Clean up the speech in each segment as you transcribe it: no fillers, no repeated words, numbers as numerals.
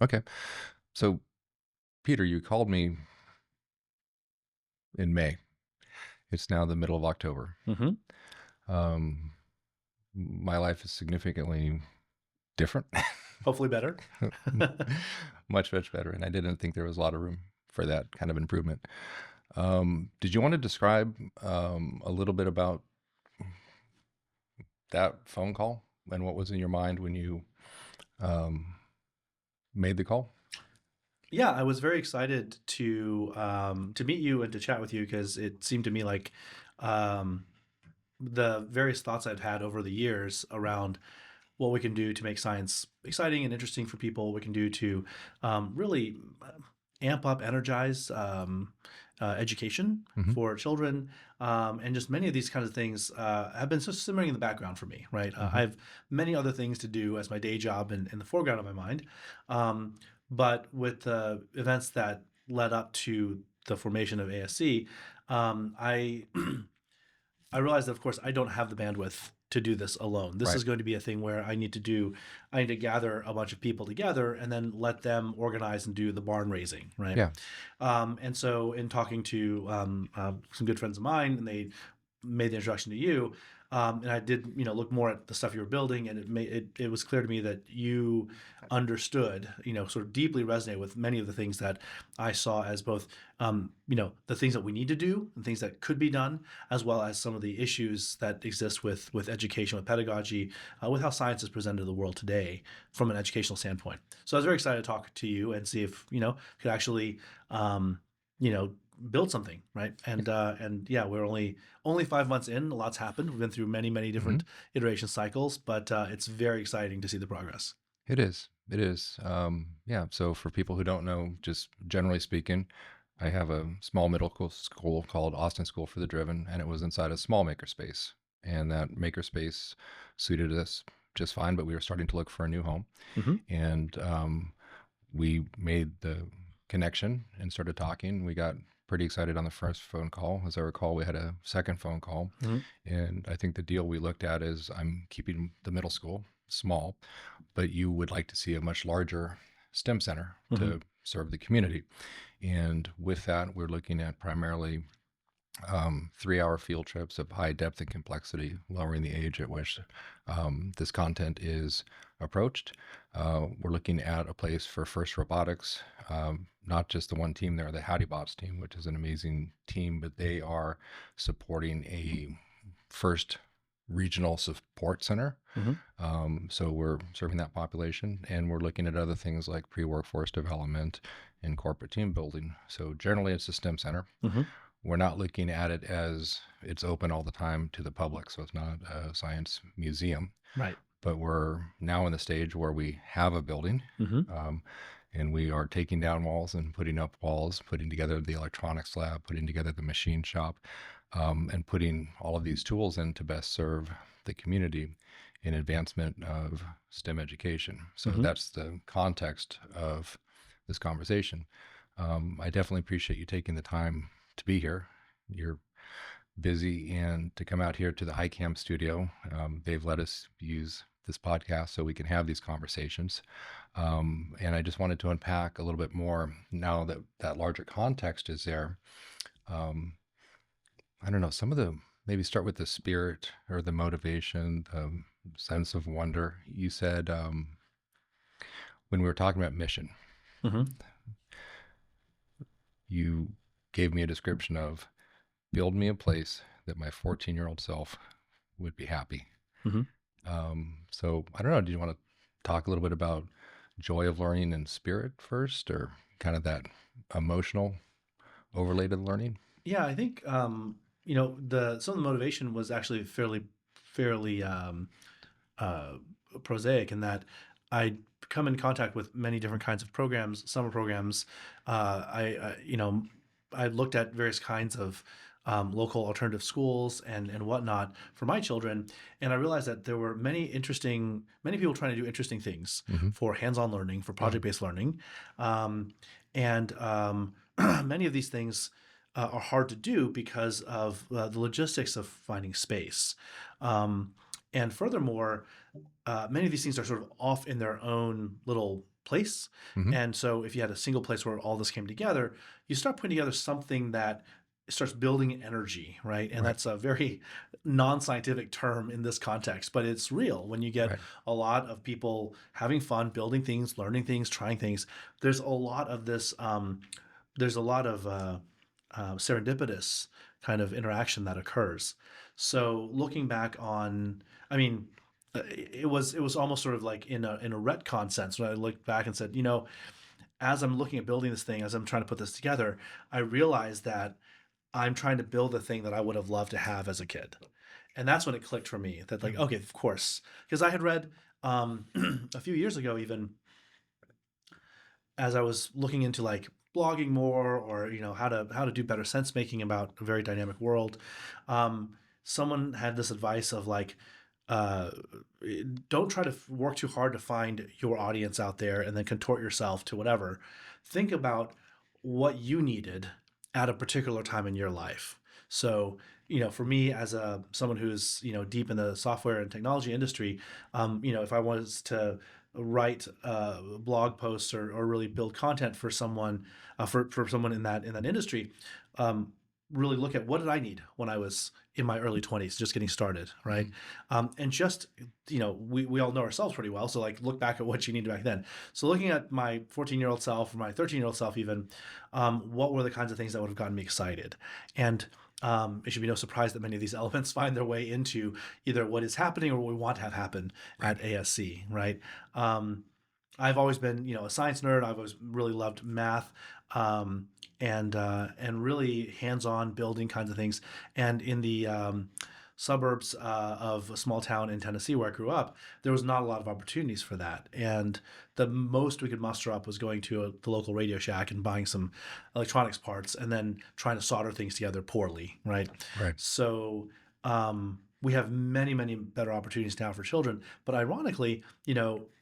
Okay. So, Peter, you called me in May. It's now the middle of October. Hmm. Um, my life is significantly different, Hopefully better. much, much better. And I didn't think there was a lot of room for that kind of improvement. Did you want to describe a little bit about that phone call and what was in your mind when you um, made the call? Yeah, I was very excited to meet you and to chat with you because it seemed to me like um, the various thoughts I've had over the years around what we can do to make science exciting and interesting for people. We can do to really amp up, energize education Hmm. for children, and just many of these kinds of things have been just simmering in the background for me. Right, I Hmm. have many other things to do as my day job in the foreground of my mind, um, but with the events that led up to the formation of ASC, I I realized that, of course, I don't have the bandwidth to do this alone. This Right. is going to be a thing where I need to gather a bunch of people together and then let them organize and do the barn raising, right? Yeah. And so, in talking to some good friends of mine, and they made the introduction to you, and I did, look more at the stuff you were building, and it was clear to me that you understood, sort of deeply resonate with many of the things that I saw as both, the things that we need to do and things that could be done, as well as some of the issues that exist with education, with pedagogy, with how science is presented to the world today from an educational standpoint. So I was very excited to talk to you and see if could actually you know build something, right? And yeah, we're only 5 months in. A lot's happened. We've been through many Hmm. different iteration cycles, but it's very exciting to see the progress. It is. It is. Yeah. So for people who don't know, just generally speaking, I have a small school called Austin School for the Driven, and it was inside a small makerspace. And that makerspace suited us just fine, but we were starting to look for a new home. Hmm. And we made the connection and started talking. We got pretty excited on the first phone call. As I recall, we had a second phone call. Hmm. And I think the deal we looked at is I'm keeping the middle school small, but you would like to see a much larger STEM center Hmm. to serve the community. And with that, we're looking at primarily 3-hour field trips of high depth and complexity, lowering the age at which this content is approached. We're looking at a place for FIRST Robotics, not just the one team there, the HowdyBots team, which is an amazing team, but they are supporting a first regional support center. Hmm. So we're serving that population, and we're looking at other things like pre-workforce development and corporate team building. So generally, it's a STEM center. Hmm. We're not looking at it as it's open all the time to the public, so it's not a science museum. Right. But we're now in the stage where we have a building, Hmm. um, and we are taking down walls and putting up walls, putting together the electronics lab, putting together the machine shop, and putting all of these tools in to best serve the community in advancement of STEM education. So Hmm. that's the context of this conversation. I definitely appreciate you taking the time to be here. You're busy, and to come out here to the HiCam studio. They've let us use this podcast so we can have these conversations. And I just wanted to unpack a little bit more now that that larger context is there. Um, I don't know, some of the maybe start with the spirit or the motivation, the sense of wonder. You said when we were talking about mission, Hmm. you gave me a description of build me a place that my 14-year-old self would be happy. Hmm. So I don't know. Do you want to talk a little bit about joy of learning and spirit first, or kind of that emotional overlay to the learning? Yeah, I think the some of the motivation was actually fairly uh, prosaic in that I come in contact with many different kinds of programs, summer programs. I looked at various kinds of local alternative schools and whatnot for my children, and I realized that there were many people trying to do interesting things Hmm. for hands-on learning, for Yeah. project-based learning, and many of these things are hard to do because of the logistics of finding space. Um, and furthermore, many of these things are sort of off in their own little place. Hmm. And so if you had a single place where all this came together, you start putting together something that starts building energy, right? And Right. that's a very non-scientific term in this context, but it's real. When you get Right. a lot of people having fun, building things, learning things, trying things, there's a lot of this. There's a lot of serendipitous kind of interaction that occurs. So looking back on, I mean, it was almost sort of like in a retcon sense when I looked back and said, as I'm looking at building this thing, as I'm trying to put this together, I realized that I'm trying to build a thing that I would have loved to have as a kid. And that's when it clicked for me that, like, Yeah. okay, of course, because I had read a few years ago, even as I was looking into like blogging more, or how to do better sense making about a very dynamic world. Someone had this advice of like, uh, don't try to work too hard to find your audience out there and then contort yourself to whatever. Think about what you needed at a particular time in your life. So, for me as a someone who's deep in the software and technology industry, if I was to write blog posts, or really build content for someone, for someone in that industry, um, really look at what did I need when I was in my early 20s, just getting started, right? Mhm. And just, we all know ourselves pretty well. So like look back at what you needed back then. So looking at my 14-year-old self, or my 13-year-old self even, what were the kinds of things that would have gotten me excited? And it should be no surprise that many of these elements find their way into either what is happening or what we want to have happen Right. at ASC, right? Um, I've always been, a science nerd. I've always really loved math, um, and really hands-on building kinds of things. And in the suburbs of a small town in Tennessee where I grew up, there was not a lot of opportunities for that. And the most we could muster up was going to the local Radio Shack and buying some electronics parts, and then trying to solder things together poorly, right? Right. So we have many, many better opportunities now for children. But ironically,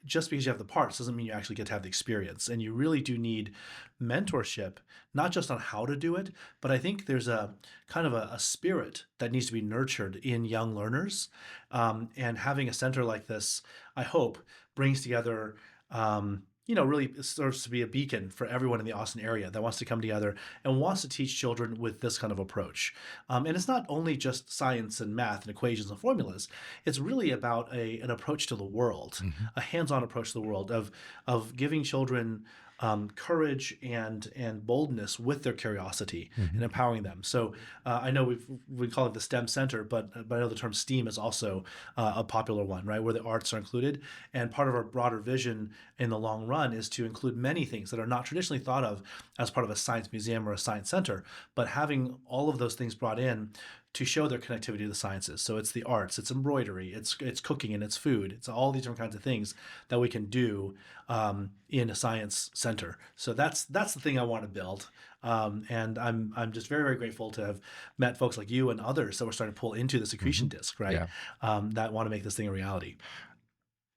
just because you have the parts doesn't mean you actually get to have the experience. And you really do need mentorship, not just on how to do it, but I think there's a kind of a spirit that needs to be nurtured in young learners. And having a center like this, I hope, brings together. Really serves to be a beacon for everyone in the Austin area that wants to come together and wants to teach children with this kind of approach. And it's not only just science and math and equations and formulas. It's really about an approach to the world, Hmm. a hands-on approach to the world of giving children courage and boldness with their curiosity, Hmm. and empowering them. So I know we call it the STEM Center, but I know the term STEAM is also a popular one, right? Where the arts are included. And part of our broader vision in the long run is to include many things that are not traditionally thought of as part of a science museum or a science center, but having all of those things brought in to show their connectivity to the sciences. So it's the arts, it's embroidery, it's cooking, and it's food. It's all these different kinds of things that we can do in a science center. So that's the thing I want to build. And I'm just very, very grateful to have met folks like you and others that were starting to pull into the Hmm. secretion disk, right? Yeah. That want to make this thing a reality.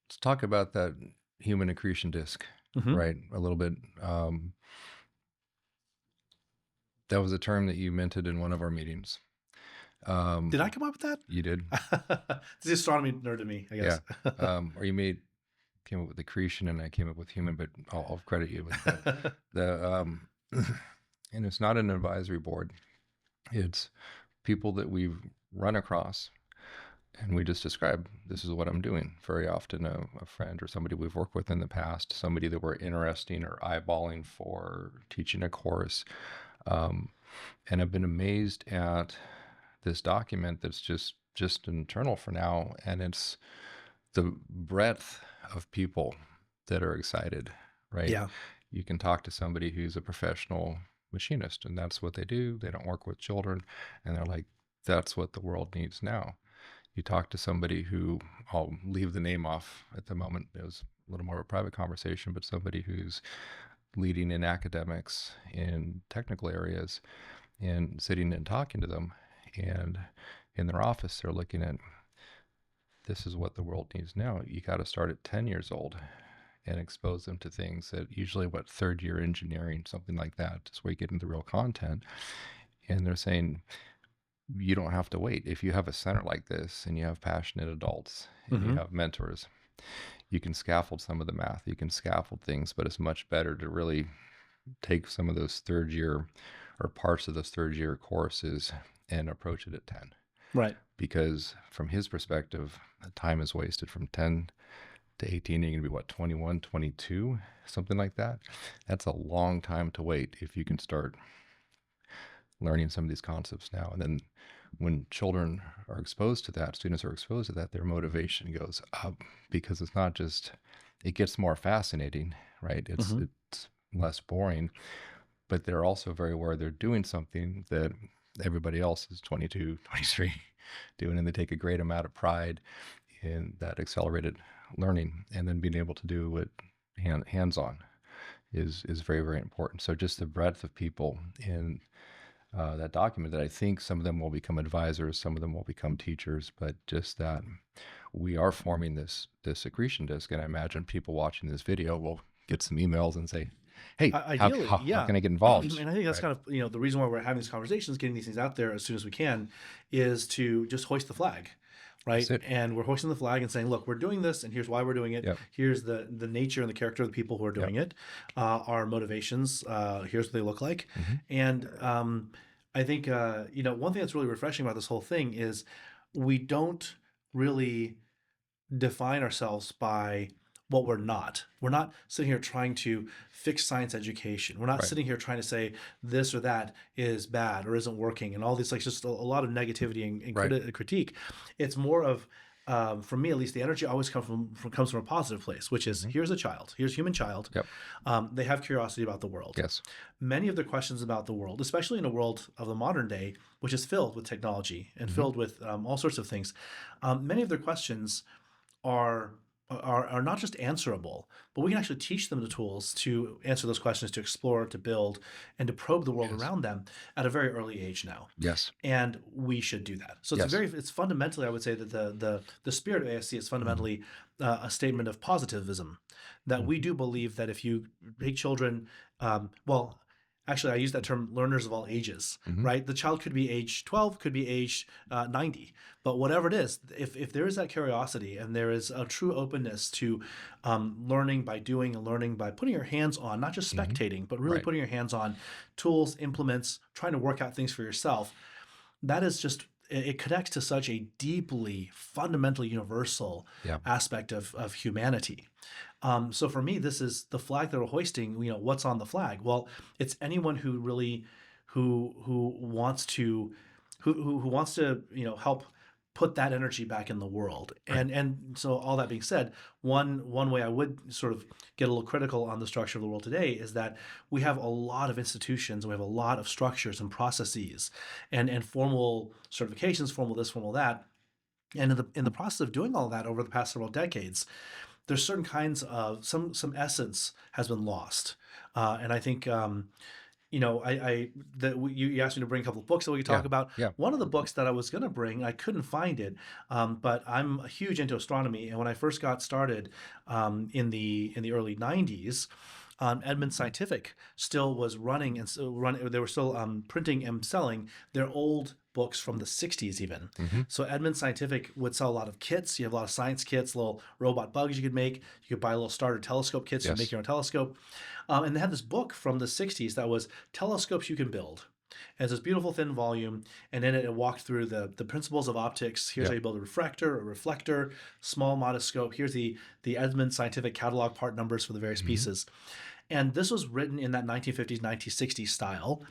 Let's talk about that human accretion disk, Hmm. right? A little bit. That was a term that you minted in one of our meetings. Did I come up with You did. that? It's the astronomy nerd in me, I Yeah. guess. Or you came up with accretion, and I came up with human, but I'll credit you with that. And it's not an advisory board. It's people that we've run across, and we just describe, this is what I'm doing. Very often a friend or somebody we've worked with in the past, somebody that we're interesting or eyeballing for teaching a course. And I've been amazed at this document that's just internal for now, and it's the breadth of people that are excited, right? Yeah. You can talk to somebody who's a professional machinist, and that's what they do. They don't work with children, and they're like, that's what the world needs now. You talk to somebody who, I'll leave the name off at the moment, it was a little more of a private conversation, but somebody who's leading in academics in technical areas, and sitting and talking to them, and in their office they're looking at, this is what the world needs now. You got to start at 10 years old and expose them to things that usually, what, third year engineering, something like that, is where you get into real content. And they're saying, you don't have to wait. If you have a center like this, and you have passionate adults, and you Hmm. have mentors, You can scaffold some of the math, you can scaffold things, but it's much better to really take some of those third year or parts of those third year courses and approach it at 10. Right. Because from his perspective, the time is wasted from 10 to 18. You're going to be what, 21, 22, something like that. That's a long time to wait if you can start learning some of these concepts now. And then when children are exposed to that, students are exposed to that, their motivation goes up, because it's not just, it gets more fascinating, right? Hmm. It's less boring, but they're also very aware they're doing something that everybody else is 22, 23 doing, and they take a great amount of pride in that accelerated learning, and then being able to do it hands-on is very, very important. So just the breadth of people in that document, that I think some of them will become advisors, some of them will become teachers, but just that we are forming this accretion disk. And I imagine people watching this video will get some emails and say, hey, Ideally, how yeah. can I get involved? And I think that's Right. kind of, the reason why we're having these conversations, getting these things out there as soon as we can, is to just hoist the flag, That's right? it. And we're hoisting the flag and saying, look, we're doing this, and here's why we're doing it. Yep. Here's the nature and the character of the people who are Yep. doing it, our motivations. Here's what they look like. Hmm. And I think, one thing that's really refreshing about this whole thing is we don't really define ourselves by what we're not. We're not sitting here trying to fix science education. We're not Right. sitting here trying to say this or that is bad or isn't working, and all these, like, just a lot of negativity and Right. critique. It's more of, for me at least, the energy always comes from a positive place, which is, Hmm. here's a child, here's a human child. Yep. They have curiosity about the world. Yes. Many of their questions about the world, especially in a world of the modern day, which is filled with technology and Hmm. filled with all sorts of things, many of their questions are are not just answerable, but we can actually teach them the tools to answer those questions, to explore, to build, and to probe the world Yes. around them at a very early age now. Yes. And we should do that. So Yes. it's fundamentally, I would say that the spirit of ASC is Hmm. fundamentally a statement of positivism. That we Hmm. do believe that if you take children, well, actually, I use that term, learners of all ages, Hmm. right? The child could be age 12, could be age 90, but whatever it is, if there is that curiosity and there is a true openness to learning by doing and learning by putting your hands on, not just Hmm. spectating, but really Right. putting your hands on tools, implements, trying to work out things for yourself, that is just, it connects to such a deeply fundamental universal Yeah. aspect of humanity. So for me, this is the flag that we're hoisting. What's on the flag? Well, it's anyone who really, who wants to, who wants to, help put that energy back in the world. Right. And so, all that being said, one way I would sort of get a little critical on the structure of the world today is that we have a lot of institutions, we have a lot of structures and processes, and formal certifications, formal this, formal that. And in the process of doing all that over the past several decades, there's certain kinds of, some essence has been lost. And I think, I that you asked me to bring a couple of books that we could Yeah. talk about. Yeah. One of the books that I was going to bring, I couldn't find it, but I'm huge into astronomy, and when I first got started in the early '90s, Edmund Scientific still was running and still running. They were still printing and selling their old books from the '60s even. Hmm. So Edmund Scientific would sell a lot of kits. You have a lot of science kits, little robot bugs you could make. You could buy little starter telescope kits. You make Yes. your own telescope. And they had this book from the '60s that was telescopes you can build. And it's this beautiful thin volume, and in it walked through the principles of optics. Here's how Yep. you build a refractor, a reflector, small modest scope. Here's the Edmund Scientific catalog part numbers for the various Hmm. pieces. And this was written in that 1950s, 1960s style.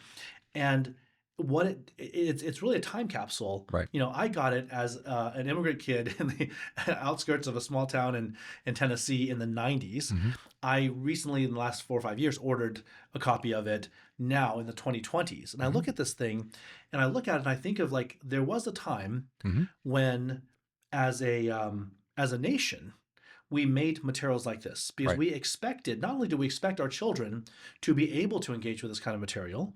And what it's really a time capsule. Right. I got it as an immigrant kid in the outskirts of a small town in Tennessee in the '90s. Hmm. I recently, in the last 4 or 5 years, ordered a copy of it now in the 2020s. And I Hmm. look at this thing, and I look at it, and I think of, like, there was a time Hmm. when, as a nation, we made materials like this because Right. we expected, not only do we expect our children to be able to engage with this kind of material,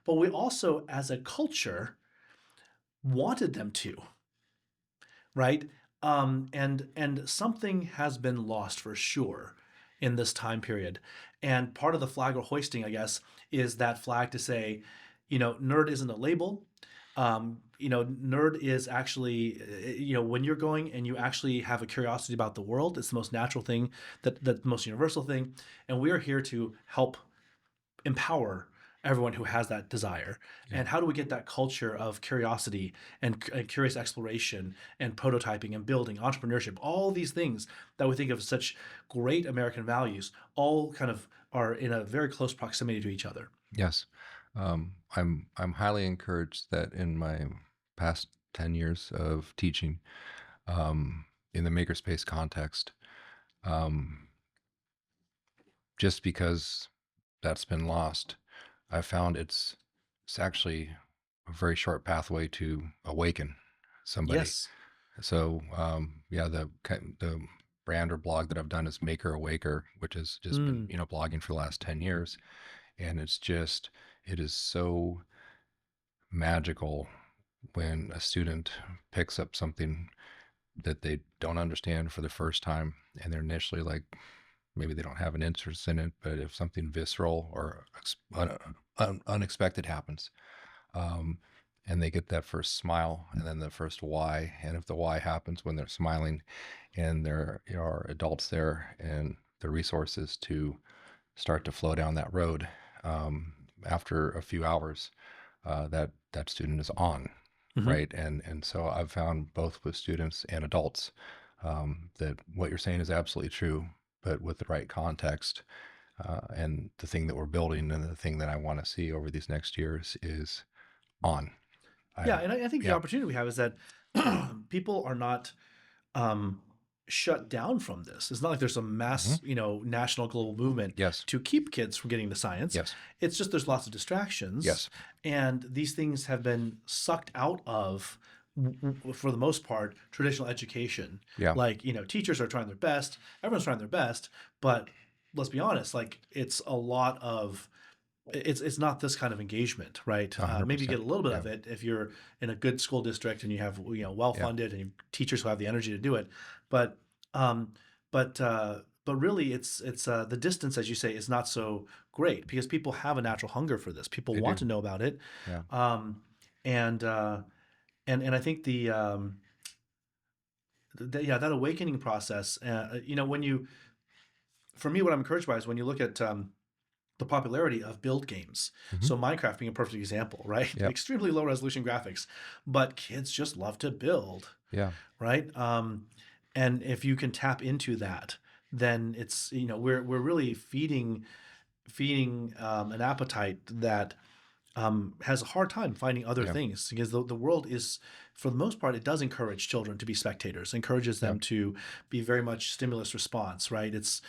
but we also, as a culture, wanted them to, right? And something has been lost for sure in this time period. And part of the flag we're hoisting, I guess, is that flag to say, nerd isn't a label. Nerd is actually, when you're going and you actually have a curiosity about the world, it's the most natural thing, that the most universal thing, and we are here to help empower everyone who has that desire. Yeah. And how do we get that culture of curiosity and curious exploration and prototyping and building entrepreneurship, all these things that we think of as such great American values, all kind of are in a very close proximity to each other. Yes. I'm highly encouraged that in my past 10 years of teaching, in the makerspace context, um, just because that's been lost, I found it's actually a very short pathway to awaken somebody. Yes. So yeah, the brand or blog that I've done is Maker Awaker, which has just been, Mm. blogging for the last 10 years. And it is so magical when a student picks up something that they don't understand for the first time, and they're initially like, maybe they don't have an interest in it, but if something visceral or unexpected happens, um, and they get that first smile and then the first why, and if the why happens when they're smiling and there are adults there and the resources to start to flow down that road, after a few hours, that student is on, Hmm. right? And so I've found both with students and adults, that what you're saying is absolutely true, but with the right context, and the thing that we're building and the thing that I want to see over these next years is on. I Yeah, and I think the Yeah. opportunity we have is that people are not um, shut down from this. It's not like there's a Hmm. mass, national global movement Yes. to keep kids from getting the science. Yes. It's just there's lots of distractions, Yes. and these things have been sucked out of, for the most part, traditional education. Yeah. Like, teachers are trying their best, everyone's trying their best, but let's be honest, like it's a lot of it's not this kind of engagement, right? Maybe you 100%. get a little bit Yeah. of it if you're in a good school district and you have well Yeah. funded and teachers who have the energy to do it, but um, but really it's the distance, as you say, is not so great because people have a natural hunger for this. People They want do. to know about it, Yeah. um, and and I think yeah, that awakening process. When you for me, what I'm encouraged by is when you look at the popularity of build games. Hmm. So Minecraft being a perfect example, right? Yeah. Extremely low resolution graphics, but kids just love to build, Yeah. right? And if you can tap into that, then it's we're really feeding an appetite that has a hard time finding other Yeah. things because the world is, for the most part, it does encourage children to be spectators, encourages Yeah. them to be very much stimulus response, right? It's,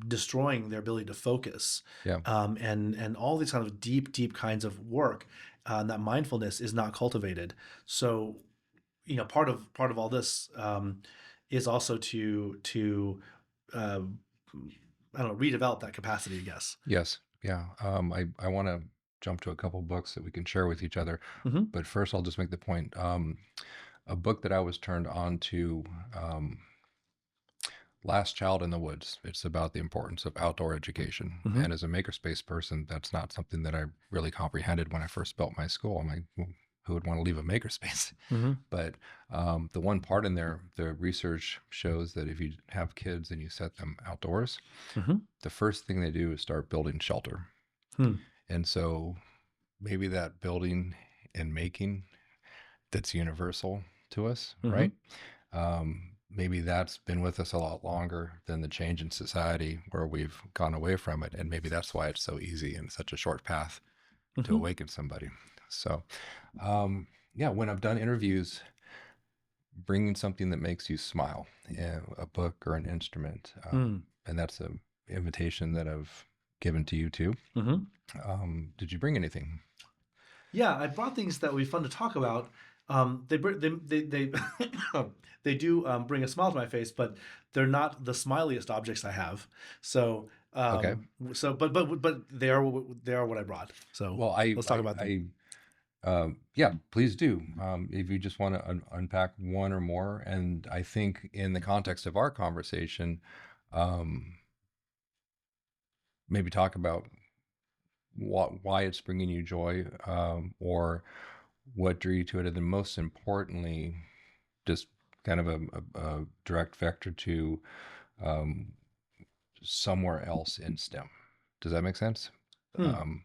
destroying their ability to focus, Yeah. and all these kind of deep kinds of work, that mindfulness is not cultivated. So, part of all this is also to uh, I don't know, redevelop that capacity, I guess. Yes. Yeah. I want to jump to a couple books that we can share with each other. Hmm. But first, I'll just make the point. A book that I was turned on to, um, Last Child in the Woods. It's about the importance of outdoor education. Hmm. And as a makerspace person, that's not something that I really comprehended when I first built my school. I'm like, well, who would want to leave a makerspace? Hmm. But the one part in there, the research shows that if you have kids and you set them outdoors, Hmm. the first thing they do is start building shelter. Hmm. And so maybe that building and making that's universal to us, Hmm. right? Maybe that's been with us a lot longer than the change in society where we've gone away from it. And maybe that's why it's so easy and such a short path to Hmm. awaken somebody. So, yeah, when I've done interviews, bringing something that makes you smile, a book or an instrument, Mm. and that's an invitation that I've given to you too. Hmm. Did you bring anything? Yeah, I brought things that would be fun to talk about. They they do bring a smile to my face, but they're not the smiliest objects I have. So Okay. but they are what I brought. So Well, let's talk about them. yeah, please do. If you just want to unpack one or more, and I think in the context of our conversation, um, maybe talk about why it's bringing you joy, or what drew you to it, and then most importantly, just kind of a direct vector to um, somewhere else in STEM. Does that make sense? Hmm. Um,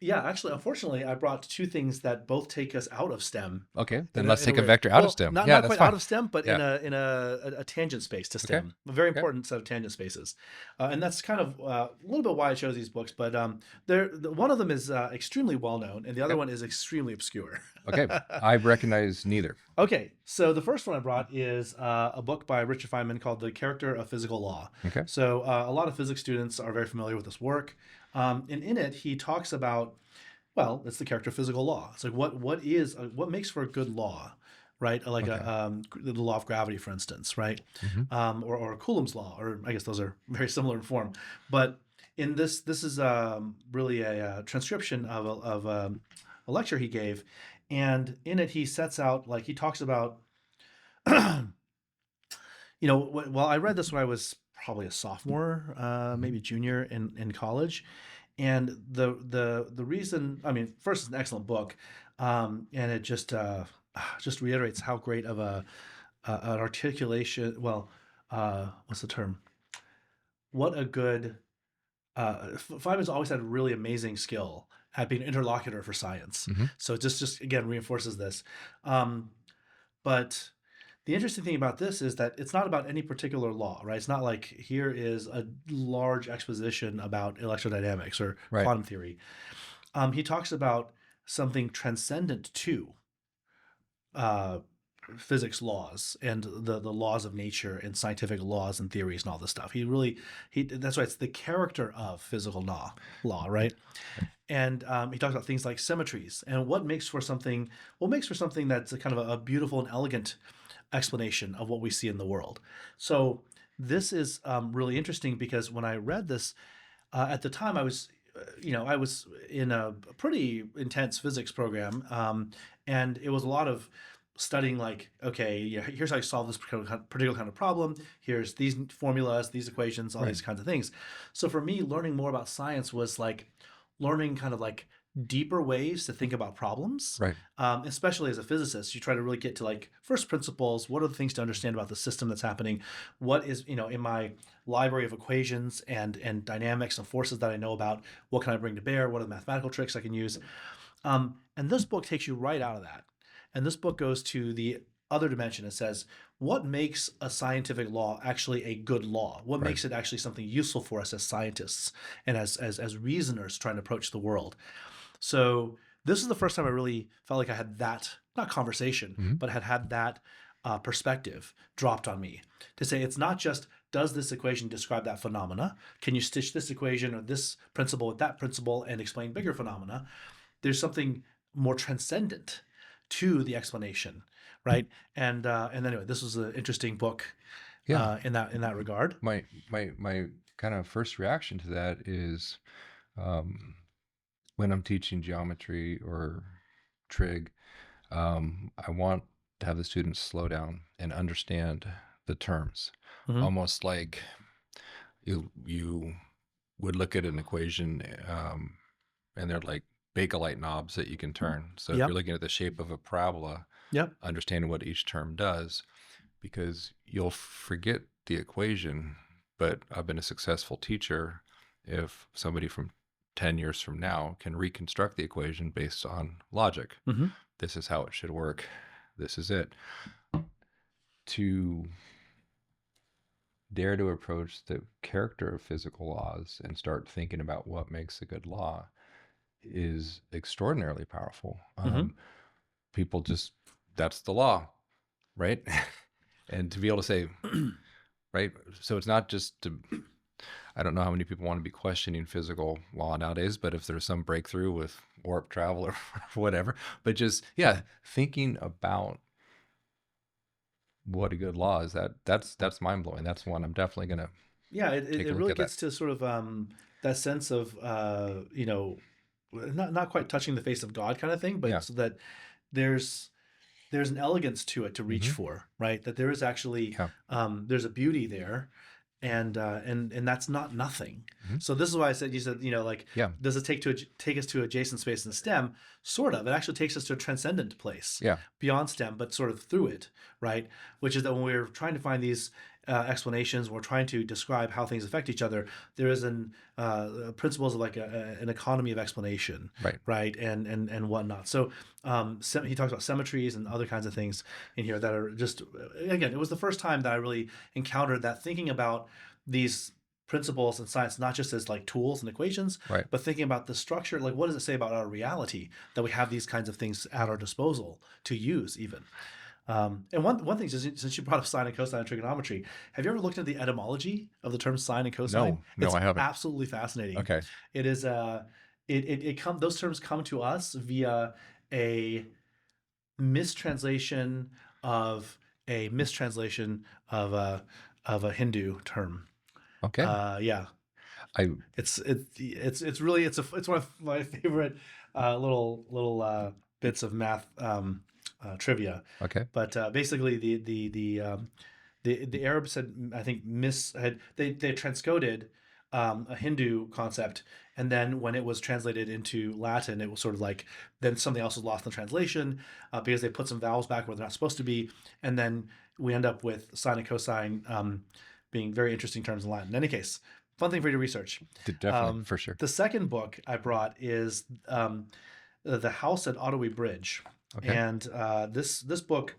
Yeah, actually, unfortunately, I brought two things that both take us out of STEM okay, in then a let's in a take a way. vector out of Well, STEM. not Yeah, not that's quite fine. out of STEM, but Yeah. in a tangent space to Okay. STEM, a very Okay. important set of tangent spaces, and that's kind of a little bit why I chose these books. But one of them is extremely well known, and the other Okay. one is extremely obscure. Okay. I recognize neither. Okay, so the first one I brought is a book by Richard Feynman called The Character of Physical Law. Okay. So a lot of physics students are very familiar with this work, and in it he talks about, well, it's the character of physical law. It's like what makes for a good law, right? Like Okay. the law of gravity, for instance, right? Hmm. Or Coulomb's law, or I guess those are very similar in form. But in this is really a transcription of a lecture he gave, and in it he sets out, like, he talks about, well, I read this when I was probably a sophomore, Hmm. maybe junior in college, and the reason, I mean, first, it's an excellent book, and it just reiterates how great of an articulation. Well, what's the term? What a good Feynman's always had a really amazing skill at being an interlocutor for science. Hmm. So it just again reinforces this. Um, but the interesting thing about this is that it's not about any particular law, right? It's not like here is a large exposition about electrodynamics or Right. quantum theory. He talks about something transcendent to uh, physics laws and the laws of nature and scientific laws and theories and all this stuff. He that's why it's the character of physical law, right? And he talks about things like symmetries and what makes for something that's a kind of a beautiful and elegant explanation of what we see in the world. So this is really interesting because when I read this at the time, I was in a pretty intense physics program, and it was a lot of studying, like, okay, yeah, here's how you solve this particular kind of problem. Here's these formulas, these equations, all Right. these kinds of things. So for me, learning more about science was like learning kind of like deeper ways to think about problems. Right. Especially as a physicist, you try to really get to like first principles. What are the things to understand about the system that's happening? What is, in my library of equations and dynamics and forces that I know about, what can I bring to bear? What are the mathematical tricks I can use? And this book takes you right out of that. And this book goes to the other dimension. It says, what makes a scientific law actually a good law? What Right. makes it actually something useful for us as scientists and as reasoners trying to approach the world? So this is the first time I really felt like I had that, not conversation, Hmm. but had that perspective dropped on me to say it's not just, does this equation describe that phenomena? Can you stitch this equation or this principle with that principle and explain bigger phenomena? There's something more transcendent to the explanation, right? And anyway, this was an interesting book Yeah. in that regard. My kind of first reaction to that is um, when I'm teaching geometry or trig, I want to have the students slow down and understand the terms, Hmm. almost like you would look at an equation, and they're like Bakelite knobs that you can turn. So if you're Yep. looking at the shape of a parabola, Yep. understanding what each term does, because you'll forget the equation. But I've been a successful teacher if somebody from 10 years from now can reconstruct the equation based on logic. Hmm. This is how it should work. This is it. To dare to approach the character of physical laws and start thinking about what makes a good law is extraordinarily powerful. Hmm. People just, that's the law, right? And to be able to say, right? So it's not just to, I don't know how many people want to be questioning physical law nowadays, but if there's some breakthrough with warp travel or whatever, but just, yeah, thinking about what a good law is, that's mind blowing. That's one I'm definitely going to Yeah, take a it look really at that. gets to sort of that sense of not quite touching the face of God kind of thing, but Yeah. so that there's there's an elegance to it to reach Hmm. for, right? That there is actually Yeah. there's a beauty there, and that's not nothing. Mhm. So this is why I said, you said, like, Yeah. does it take us to adjacent space in STEM? Sort of. It actually takes us to a transcendent place Yeah. beyond STEM, but sort of through it, right? Which is that when we're trying to find these explanations, we're trying to describe how things affect each other. There is principles of like an economy of explanation, Right. right, and whatnot. So he talks about symmetries and other kinds of things in here that are just, again, it was the first time that I really encountered that, thinking about these principles in science not just as like tools and equations, Right. but thinking about the structure, like what does it say about our reality that we have these kinds of things at our disposal to use even. And one thing, since you brought up sine and cosine and trigonometry, have you ever looked at the etymology of the terms sine and cosine? No, no, It's I haven't. absolutely fascinating. Okay. It is those terms come to us via a mistranslation of a Hindu term. Okay. Yeah, I it's really it's one of my favorite little bits of math trivia. okay. But basically, the Arabs had, I think, they transcoded a Hindu concept, and then when it was translated into Latin, it was sort of like, then something else was lost in the translation because they put some vowels back where they're not supposed to be, and then we end up with sine and cosine being very interesting terms in Latin. In any case, fun thing for you to research. Definitely, for sure. The second book I brought is The House at Ottaway Bridge, Okay. and this book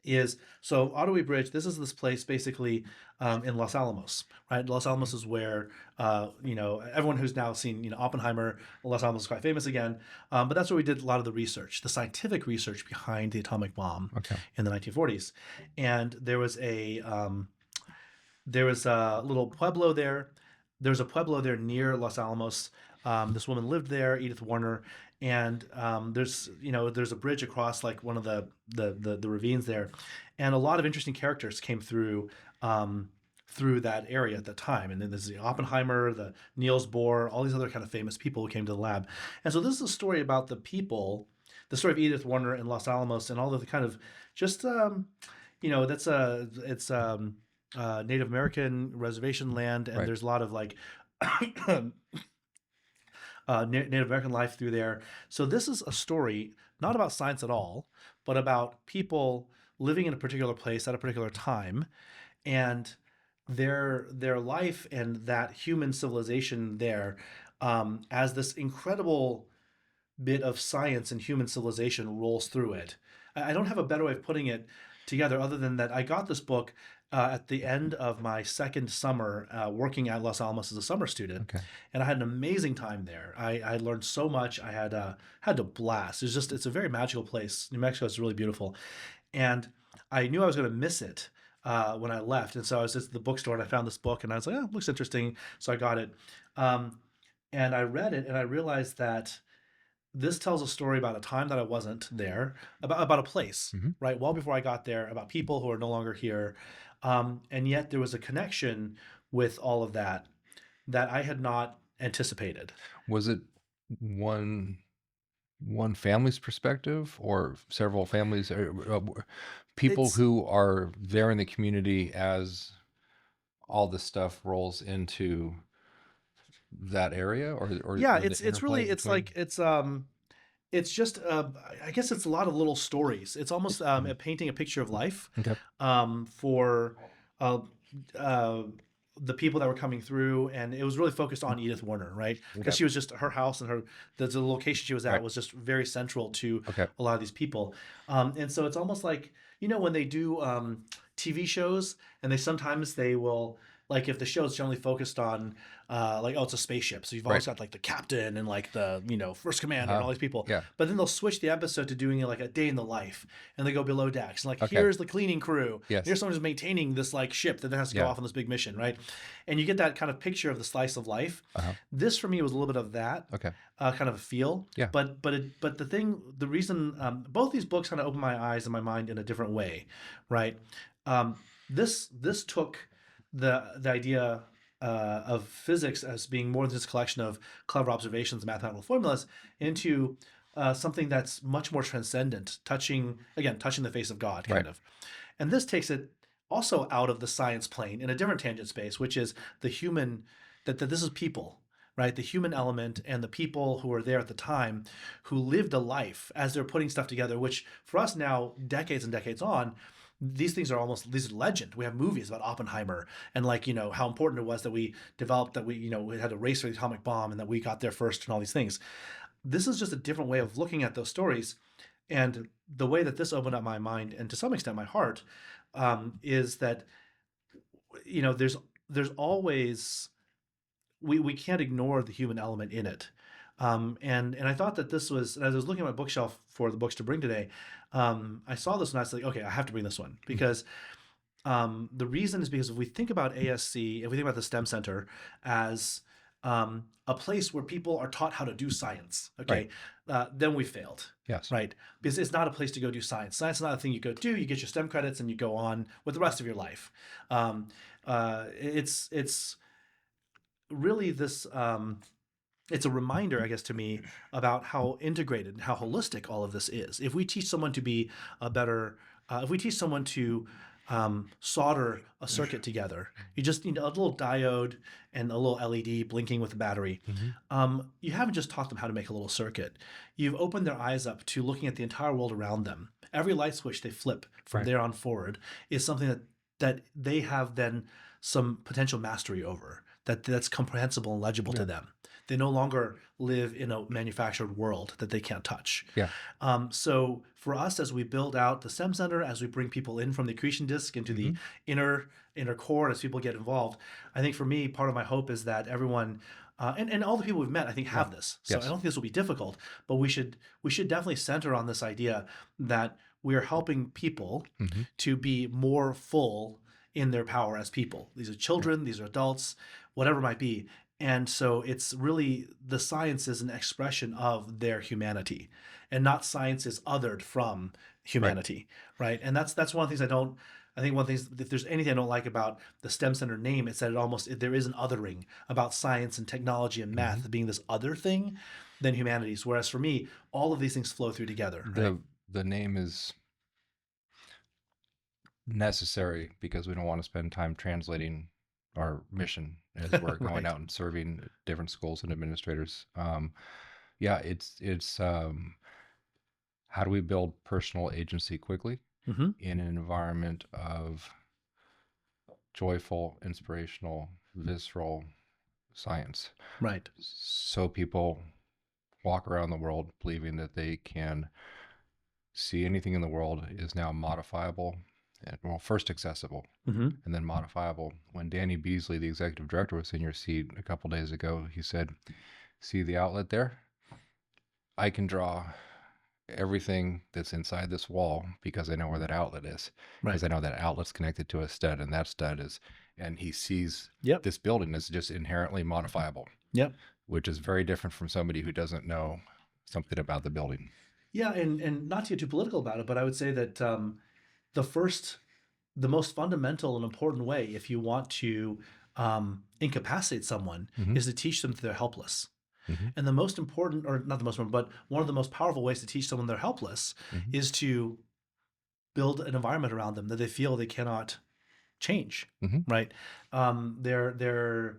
is, so Ottaway Bridge. This place basically in Los Alamos, right? Los Alamos is where everyone who's now seen Oppenheimer, Los Alamos is quite famous again. But that's where we did a lot of the research, the scientific research behind the atomic bomb Okay. in the 1940s. And there was a little pueblo there. There's a pueblo there near Los Alamos. This woman lived there, Edith Warner, and there's a bridge across like one of the ravines there, and a lot of interesting characters came through that area at the time. And then there's the Oppenheimer, the Niels Bohr, all these other kind of famous people who came to the lab. And so this is a story about the story of Edith Warner in Los Alamos, and all of the kind of just that's it's Native American reservation land, and Right. there's a lot of like Native American life through there. So this is a story not about science at all, but about people living in a particular place at a particular time, and their life and that human civilization there, as this incredible bit of science and human civilization rolls through it. I don't have a better way of putting it together other than that I got this book at the end of my second summer working at Los Alamos as a summer student, Okay. and I had an amazing time there. I learned so much. I had to blast. It's a very magical place. New Mexico is really beautiful, and I knew I was going to miss it when I left, and so I was just at the bookstore and I found this book and I was like, oh, it looks interesting, so I got it, and I read it and I realized that this tells a story about a time that I wasn't there, about a place, Hmm. right? Well before I got there, about people who are no longer here. And yet there was a connection with all of that I had not anticipated. Was it one one family's perspective or several families or people It's who are there in the community as all this stuff rolls into that area, Yeah, or the it's interplay really, it's between? like it's just I guess it's a lot of little stories. It's almost Mhm. painting a picture of life Okay. for uh, uh, the people that were coming through, and it was really focused on Edith Warner, right? Because Okay. she was just, her house and the location she was at Right. was just very central to Okay. a lot of these people, and so it's almost like, when they do TV shows, and they will, like, if the show is generally focused on like, oh, it's a spaceship, so you've Right. always got like the captain and like the first commander and Uh-huh. all these people, Yeah. but then they'll switch the episode to doing it like a day in the life, and they go below decks and like, Okay. here's the cleaning crew, Yes. here's someone who's maintaining this like ship that then has to go Yeah. off on this big mission, right? And you get that kind of picture of the slice of life. Uh-huh. This for me was a little bit of that Okay. kind of a feel, Yeah. but the reason both these books kind of opened my eyes and my mind in a different way, right? This took the idea of physics as being more than just a collection of clever observations and mathematical formulas into something that's much more transcendent, touching the face of God, Right. kind of. And this takes it also out of the science plane in a different tangent space, which is the human that this is people, right? The human element and the people who were there at the time who lived a life as they're putting stuff together, which for us now, decades and decades on, these things are almost these are legend. We have movies about Oppenheimer and like, how important it was that we developed that we had a race for the atomic bomb and that we got there first and all these things. This is just a different way of looking at those stories. And the way that this opened up my mind and to some extent my heart is that there's always we can't ignore the human element in it. And I thought that this was, as I was looking at my bookshelf for the books to bring today, I saw this and I was like, okay, I have to bring this one because the reason is because if we think about ASC, if we think about the STEM Center as a place where people are taught how to do science, okay, then we failed. Yes. Right. Because it's not a place to go do science. Science is not a thing you go do. You get your STEM credits and you go on with the rest of your life. It's really this. It's a reminder, I guess, to me about how integrated and how holistic all of this is. If we teach someone to be a better, if we teach someone to solder a circuit together, you just need a little diode and a little LED blinking with a battery. You haven't just taught them how to make a little circuit. You've opened their eyes up to looking at the entire world around them. Every light switch they flip from there on forward is something that they have then some potential mastery over, that's comprehensible and legible to them. They no longer live in a manufactured world that they can't touch. Yeah. So for us, as we build out the STEM Center, as we bring people in from the accretion disk into the inner core, as people get involved, I think for me, part of my hope is that everyone and all the people we've met, I think, have this. So I don't think this will be difficult, but we should definitely center on this idea that we are helping people to be more full in their power as people. These are children, these are adults, whatever it might be. And so it's really, the science is an expression of their humanity, and not science is othered from humanity, right? And that's one of the things I think one of the things, if there's anything I don't like about the STEM Center name, it's that there is an othering about science and technology and math being this other thing than humanities. Whereas for me, all of these things flow through together. Right? The name is necessary because we don't want to spend time translating our mission as we're going out and serving different schools and administrators. It's how do we build personal agency quickly in an environment of joyful, inspirational, visceral science? Right. So people walk around the world believing that they can see anything in the world is now modifiable. Well, first accessible and then modifiable. When Danny Beasley, the executive director, was in your seat a couple days ago, he said, see the outlet there? I can draw everything that's inside this wall because I know where that outlet is. Because I know that outlet's connected to a stud, and that stud is, and he sees this building as just inherently modifiable. Which is very different from somebody who doesn't know something about the building. Yeah, and not to get too political about it, but I would say that the most fundamental and important way, if you want to incapacitate someone, is to teach them that they're helpless. And the most important, or not the most important, but one of the most powerful ways to teach someone they're helpless is to build an environment around them that they feel they cannot change. Right? They're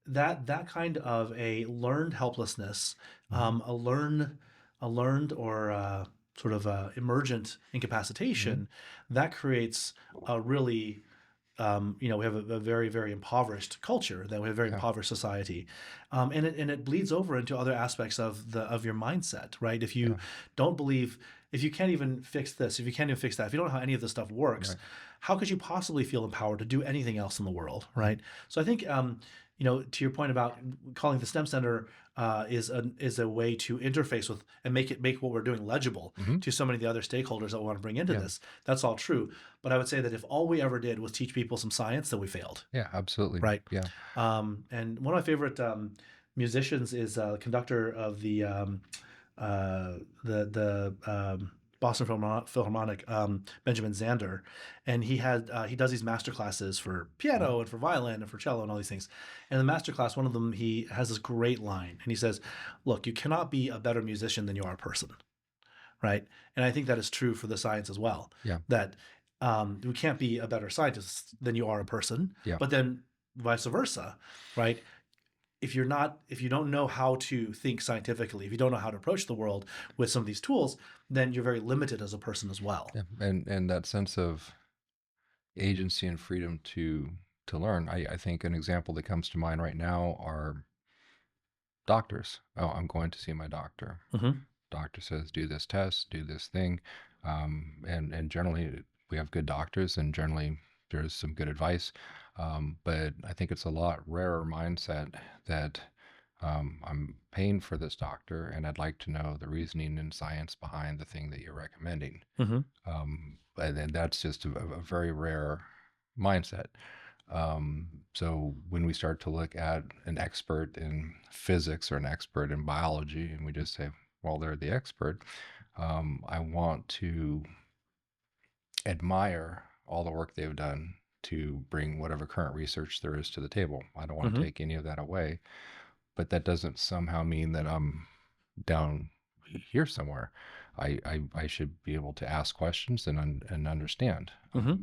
that kind of a learned helplessness, a learned or sort of emergent incapacitation, that creates a really, we have a very, very impoverished culture, that we have a very impoverished society. And it bleeds over into other aspects of your mindset, right? If you don't believe, if you can't even fix this, if you can't even fix that, if you don't know how any of this stuff works, how could you possibly feel empowered to do anything else in the world, right? So I think, to your point about calling the STEM Center is a way to interface with and make what we're doing legible to so many of the other stakeholders that we want to bring into this. That's all true. But I would say that if all we ever did was teach people some science, then we failed. Yeah, absolutely. Right. Yeah. And one of my favorite musicians is the conductor of the Boston Philharmonic, Benjamin Zander, and he does these master classes for piano and for violin and for cello and all these things. And in the master class, one of them, he has this great line, and he says, "Look, you cannot be a better musician than you are a person." Right? And I think that is true for the science as well. Yeah. That we can't be a better scientist than you are a person. Yeah. But then vice versa, right? if you don't know how to think scientifically, if you don't know how to approach the world with some of these tools, then you're very limited as a person as well. Yeah. And that sense of agency and freedom to learn. I think an example that comes to mind right now are doctors. Oh, I'm going to see my doctor. Hmm. Doctor says do this test, do this thing, and generally we have good doctors, and generally there's some good advice. But I think it's a lot rarer mindset that I'm paying for this doctor, and I'd like to know the reasoning and science behind the thing that you're recommending. Hmm. And then that's just a very rare mindset. So when we start to look at an expert in physics or an expert in biology, and we just say, well, they're the expert, I want to admire all the work they've done to bring whatever current research there is to the table. I don't want to Hmm. take any of that away, but that doesn't somehow mean that I'm down here somewhere. I should be able to ask questions and understand. Hmm.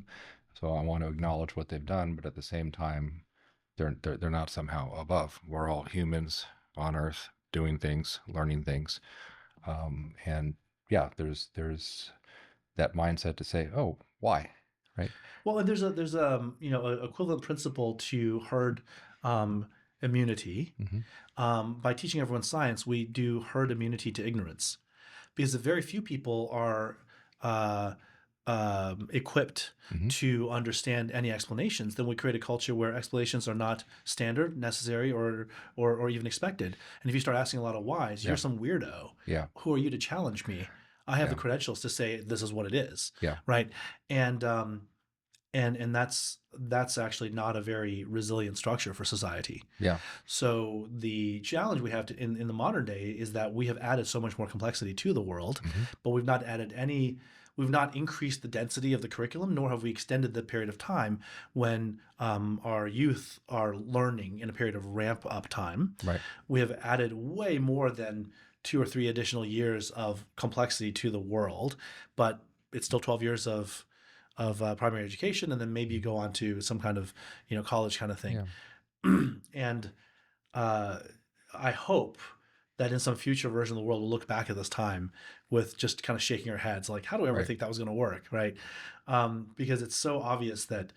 So I want to acknowledge what they've done, but at the same time, they're not somehow above. We're all humans on Earth doing things, learning things, and yeah, there's that mindset to say, oh, why, right? Well, and a equivalent principle to herd um, immunity. Mm-hmm. By teaching everyone science, we do herd immunity to ignorance, because if very few people are uh, equipped Mm-hmm. to understand any explanations, then we create a culture where explanations are not standard, necessary, or even expected. And if you start asking a lot of whys, you're Yeah, some weirdo. yeah, Who are you to challenge me? I have the yeah, credentials to say this is what it is, yeah, right? And that's actually not a very resilient structure for society. yeah, So the challenge we have in the modern day is that we have added so much more complexity to the world, mm-hmm. but we've not increased the density of the curriculum, nor have we extended the period of time when our youth are learning in a period of ramp up time. Right, We have added way more than 2 or 3 additional years of complexity to the world, but it's still 12 years of primary education, and then maybe you mm-hmm. go on to some kind of college kind of thing. Yeah, And uh, I hope that in some future version of the world, we'll look back at this time with just kind of shaking our heads, like, how do I ever right, think that was going to work, right? Because it's so obvious that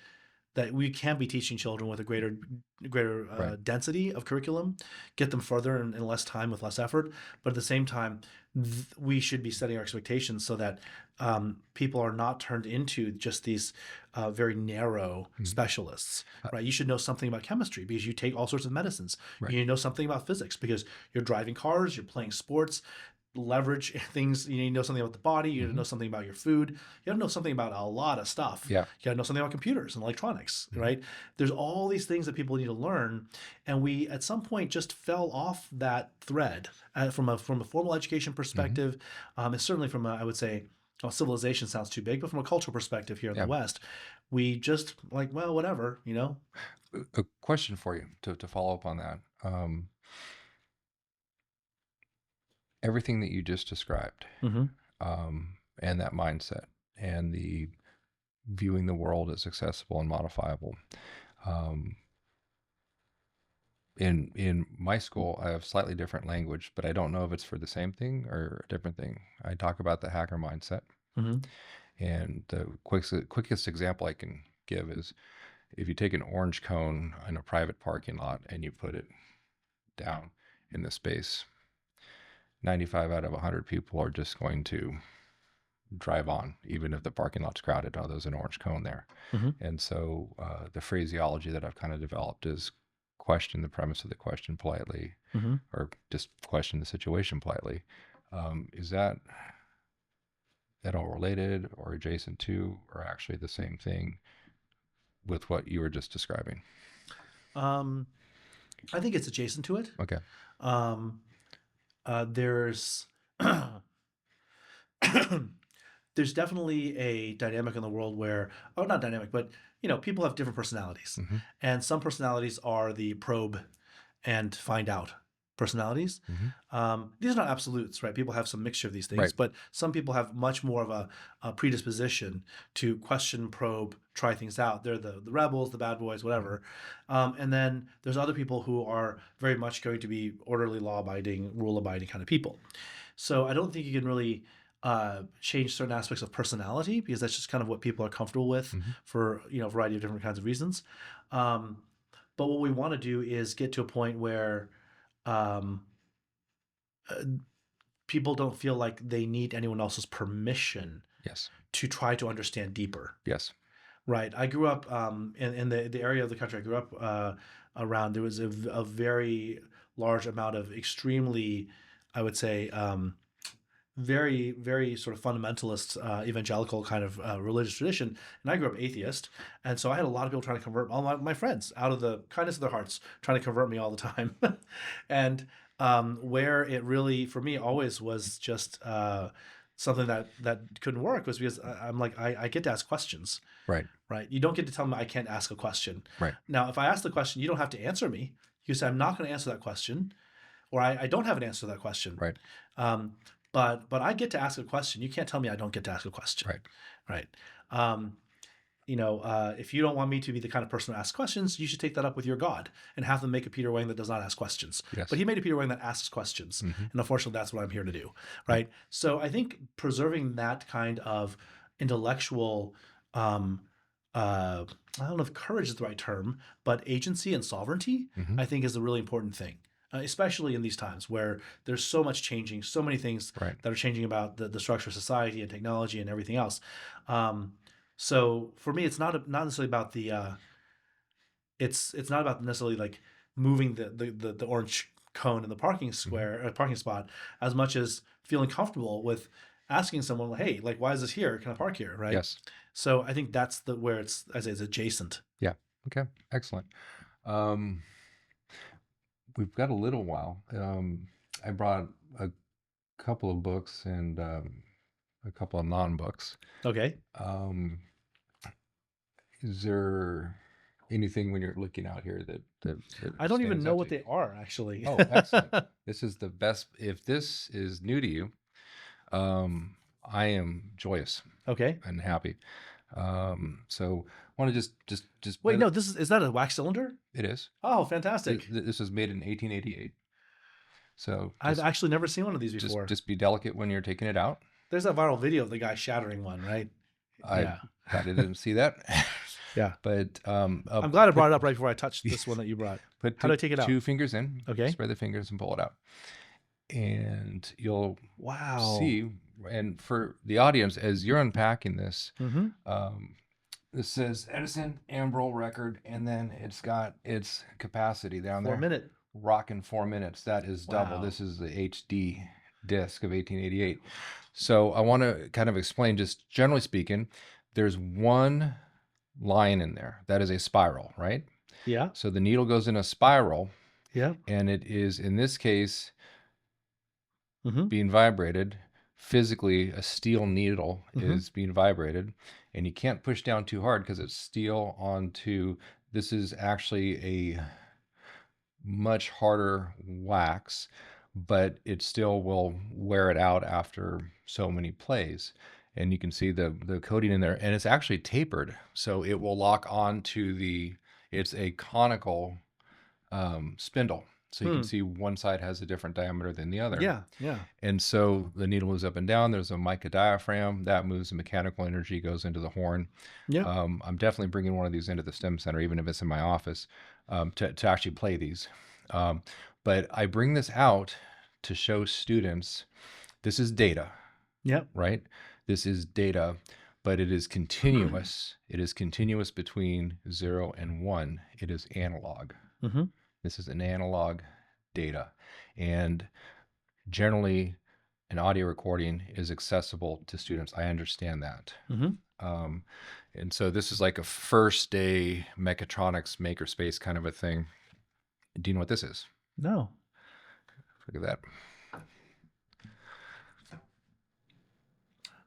we can be teaching children with a greater right, density of curriculum, get them further in less time with less effort. But at the same time, we should be setting our expectations so that people are not turned into just these very narrow mm-hmm. specialists, uh, right? You should know something about chemistry because you take all sorts of medicines. right, You need to know something about physics because you're driving cars, you're playing sports, leverage things. You need to know something about the body. You need to mm-hmm. know something about your food. You got to know something about a lot of stuff. Yeah, You got to know something about computers and electronics, mm-hmm. right? There's all these things that people need to learn, and we at some point just fell off that thread from a formal education Mm-hmm. perspective, and certainly from a, I would say, well, civilization sounds too big, but from a cultural perspective here in the Yeah. West, we just like, well, whatever, you know. A question for you to follow up on that. Everything that you just described, Mm-hmm. and that mindset, and the viewing the world as accessible and modifiable. Um, in my school, I have slightly different language, but I don't know if it's for the same thing or a different thing. I talk about the hacker mindset, Mm-hmm. and the quickest example I can give is if you take an orange cone in a private parking lot and you put it down in the space, 95 out of 100 people are just going to drive on, even if the parking lot's crowded. Oh, there's an orange cone there. Mm-hmm. And so the phraseology that I've kind of developed is question the premise of the question politely, Mm-hmm. or just question the situation politely. Is that at all related or adjacent to, or actually the same thing with what you were just describing? Um, I think it's adjacent to it. Okay. Um, there's there's definitely a dynamic in the world where, oh, not dynamic, but people have different personalities, Mm-hmm. and some personalities are the probe and find out personalities. Hmm. These are not absolutes, right? People have some mixture of these things, Right. but some people have much more of a predisposition to question, probe, try things out. They're the rebels, the bad boys, Mhm. whatever. And then there's other people who are very much going to be orderly, law-abiding, rule-abiding kind of people. So I don't think you can really change certain aspects of personality because that's just kind of what people are comfortable with Mhm. for a variety of different kinds of reasons. Um, but what we want to do is get to a point where um, uh, people don't feel like they need anyone else's permission Yes. to try to understand deeper. Yes. Right. I grew up in the area of the country I grew up around. There was a very large amount of extremely, I would say, very, very sort of fundamentalist evangelical kind of religious tradition. And I grew up atheist. And so I had a lot of people trying to convert all my friends out of the kindness of their hearts, trying to convert me all the time. And where it really, for me, always was just something that couldn't work was because I'm like, I get to ask questions, Right. right? You don't get to tell me I can't ask a question. Right. Now, if I ask the question, you don't have to answer me. You say, I'm not going to answer that question, or I don't have an answer to that question. Right. Um, but I get to ask a question. You can't tell me I don't get to ask a question, Right. right? Um, if you don't want me to be the kind of person who asks questions, you should take that up with your God and have them make a Peter Wang that does not ask questions. But Yes. he made a Peter Wang that asks questions, Hmm. and unfortunately, that's what I'm here to do, Right. right? So I think preserving that kind of intellectual, um, I don't know if courage is the right term, but agency and sovereignty, Hmm. I think is a really important thing. Especially in these times where there's so much changing, so many things Right. that are changing about the structure of society and technology and everything else. Um, so for me, it's not necessarily about it's not about necessarily like moving the orange cone in the parking Hmm. square parking spot as much as feeling comfortable with asking someone, hey, like, why is this here? Can I park here? Right. Yes. So I think that's the where it's, I say, it's adjacent. Yeah. Okay. Excellent. Um, we've got a little while. I brought a couple of books and a couple of non-books. Okay. Um, is there anything when you're looking out here that I don't even stands know out to what you? they are actually. Oh, excellent. This is the best. If this is new to you, I am joyous Okay. and happy. So want to just Wait, no, is that a wax cylinder? it is. Oh, fantastic. This was made in 1888. So I've actually never seen one of these just before. just be delicate when you're taking it out. There's that viral video of the guy shattering one, right? I'm Yeah. glad I didn't see that. Yeah. But I'm glad I put brought it up right before I touched this one that you brought. put How do I take it out? two fingers in, Okay. spread the fingers and pull it out, and you'll Wow. see. And for the audience, as you're unpacking this, Mm-hmm. um, this says Edison Ambrol record, and then it's got its capacity down 4 there. minute. Rocking 4 minutes. That is double. Wow. This is the HD disc of 1888. So I want to kind of explain, just generally speaking, there's one line in there that is a spiral, right? Yeah. So the needle goes in a spiral, Yeah. and it is, in this case, Mm-hmm. being vibrated. Physically, a steel needle Mm-hmm. is being vibrated, and you can't push down too hard because it's steel onto. This is actually a much harder wax, but it still will wear it out after so many plays. And you can see the coating in there, and it's actually tapered, so it will lock onto the. It's a conical spindle, so you can Hmm. see one side has a different diameter than the other. Yeah. Yeah. And so the needle moves up and down. There's a mica diaphragm that moves. The mechanical energy goes into the horn. Yeah. I'm definitely bringing one of these into the STEM center, even if it's in my office, to actually play these. Um, but I bring this out to show students this is data, Yeah. right? This is data, but it is continuous. It is continuous between 0 and 1. It is analog. Mm-hmm. This is an analog data. And generally, an audio recording is accessible to students. I understand that. Mm-hmm. Um, and so this is like a first day mechatronics makerspace kind of a thing. Do you know what this is? No. Look at that.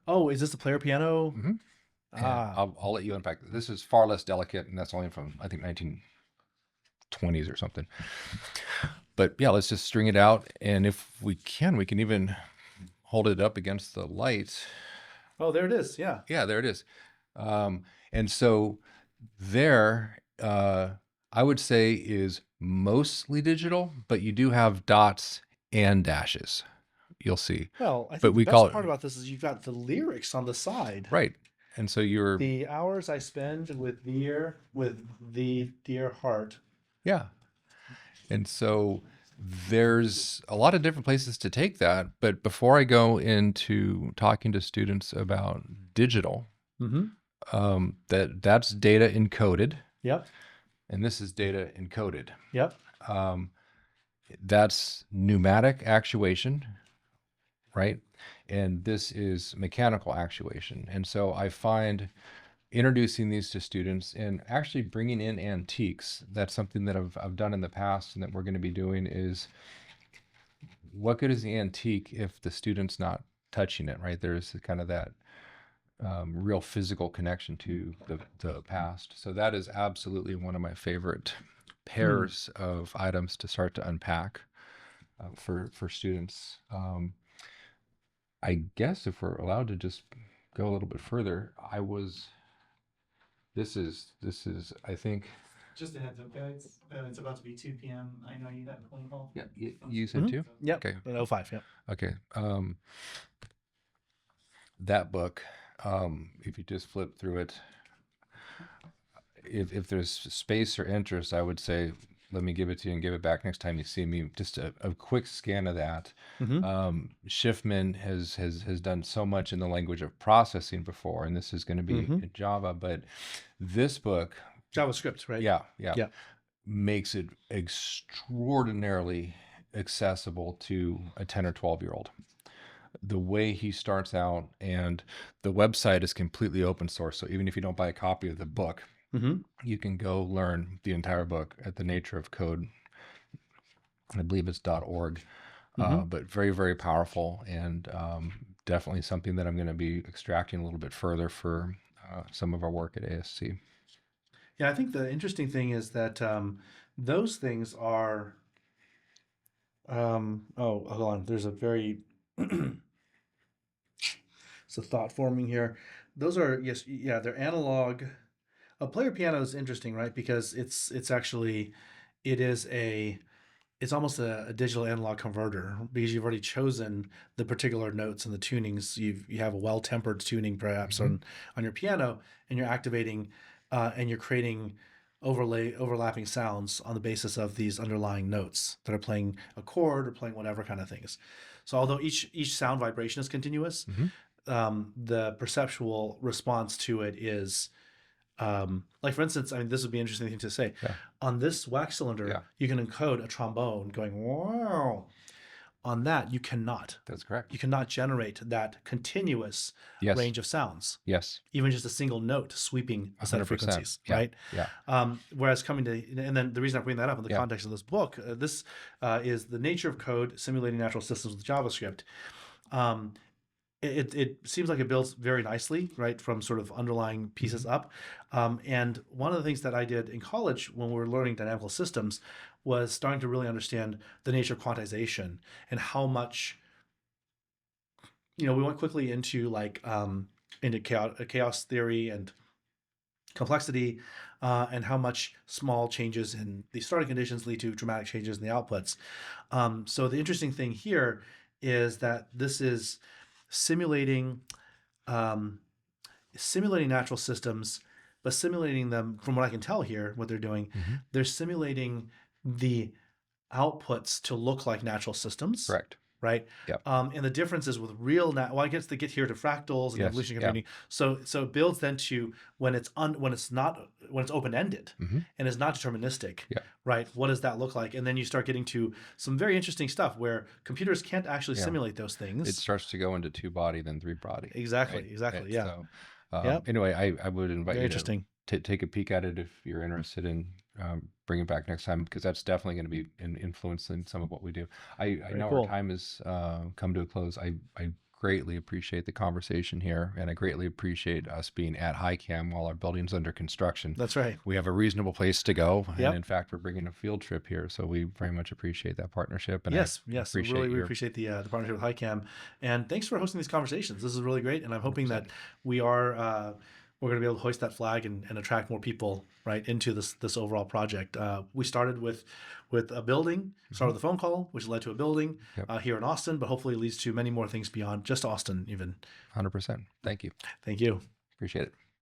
Oh, is this the player piano? Mm-hmm. And Ah. I'll let you unpack. This is far less delicate, and that's only from, I think, 1920s or something. But yeah, let's just string it out. And if we can even hold it up against the light. Oh, there it is. Yeah. Yeah, there it is. And so there, I would say is mostly digital, but you do have dots and dashes. You'll see, Well, I but think the we call best it part about this is you've got the lyrics on the side. right. And so you're, The hours I spend with the dear heart. yeah. And so there's a lot of different places to take that. But before I go into talking to students about digital, Mm-hmm. that's data encoded, Yep. and this is data encoded. Yep. Um, that's pneumatic actuation, right? And this is mechanical actuation. And so I find introducing these to students and actually bringing in antiques, that's something that I've done in the past and that we're going to be doing is what good is the antique if the student's not touching it, right? There's kind of that real physical connection to the past. So that is absolutely one of my favorite Hmm. pairs of items to start to unpack for students. I guess if we're allowed to just go a little bit further, this is I think. Just a heads up, guys. It's about to be 2 p.m. I know you got a phone call. Yeah, you said Mm-hmm. two. Yep. Okay. An 05. Yep. Okay. That book, if you just flip through it, if there's space or interest, I would say, let me give it to you and give it back next time you see me. Just a quick scan of that. Mm-hmm. Schiffman has done so much in the language of processing before, and this is going to be Mm-hmm. in Java. But this book, JavaScript, right? yeah, Yeah. makes it extraordinarily accessible to a 10 or 12-year-old. The way he starts out, and the website is completely open source. So even if you don't buy a copy of the book, Mm-hmm. you can go learn the entire book at the Nature of Code. I believe it's .org, Mm-hmm. but very, very powerful, and definitely something that I'm going to be extracting a little bit further for some of our work at ASC. Yeah, I think the interesting thing is that those things are. Oh, hold on. There's a very. It's a thought forming here. Those are yes, yeah, they're analog. A player piano is interesting, right? Because it's actually it is a it's almost a digital analog converter because you've already chosen the particular notes and the tunings. You have a well tempered tuning perhaps Mm-hmm. on your piano, and you're activating and you're creating overlapping sounds on the basis of these underlying notes that are playing a chord or playing whatever kind of things. So although each sound vibration is continuous, Mm-hmm. the perceptual response to it is like for instance, I mean, this would be an interesting thing to say. Yeah. On this wax cylinder, Yeah. you can encode a trombone going wow. On that, you cannot. That's correct. You cannot generate that continuous Yes. range of sounds, Yes. even just a single note sweeping a set of 100%. frequencies, Yeah. right? Yeah. Whereas coming to, and then the reason I bring that up in the Yeah. context of this book, this is the nature of code simulating natural systems with JavaScript. Um, it seems like it builds very nicely, right, from sort of underlying pieces up. And one of the things that I did in college when we were learning dynamical systems was starting to really understand the nature of quantization and how much, we went quickly into into chaos theory and complexity, and how much small changes in the starting conditions lead to dramatic changes in the outputs. So the interesting thing here is that this is simulating um, simulating natural systems, but simulating them from what I can tell here, what they're doing, Mm-hmm. they're simulating the outputs to look like natural systems, Correct. right? Yep. And the differences with real well, I guess they get here to fractals and Yes. evolution Yeah. computing. So it builds then to when it's open ended Mm-hmm. and is not deterministic, Yeah. right? What does that look like? And then you start getting to some very interesting stuff where computers can't actually Yeah. simulate those things. It starts to go into 2-body, then 3-body. Exactly. Right? Exactly. Yeah. So, Yep. anyway, I would invite Very you to interesting. take a peek at it if you're interested in bring it back next time, because that's definitely going to be influencing some of what we do. I know cool. our time has come to a close. I greatly appreciate the conversation here, and I greatly appreciate us being at HiCam while our building's under construction. That's right. We have a reasonable place to go, Yep. and in fact, we're bringing a field trip here, so we very much appreciate that partnership. And Yes, I we appreciate really your appreciate the partnership with HiCam, and thanks for hosting these conversations. This is really great, and I'm hoping that we are we're going to be able to hoist that flag and attract more people right into this overall project. We started with a building, started with a phone call, which led to a building Yep. here in Austin, but hopefully leads to many more things beyond just Austin. Even 100%. Thank you. thank you. Appreciate it.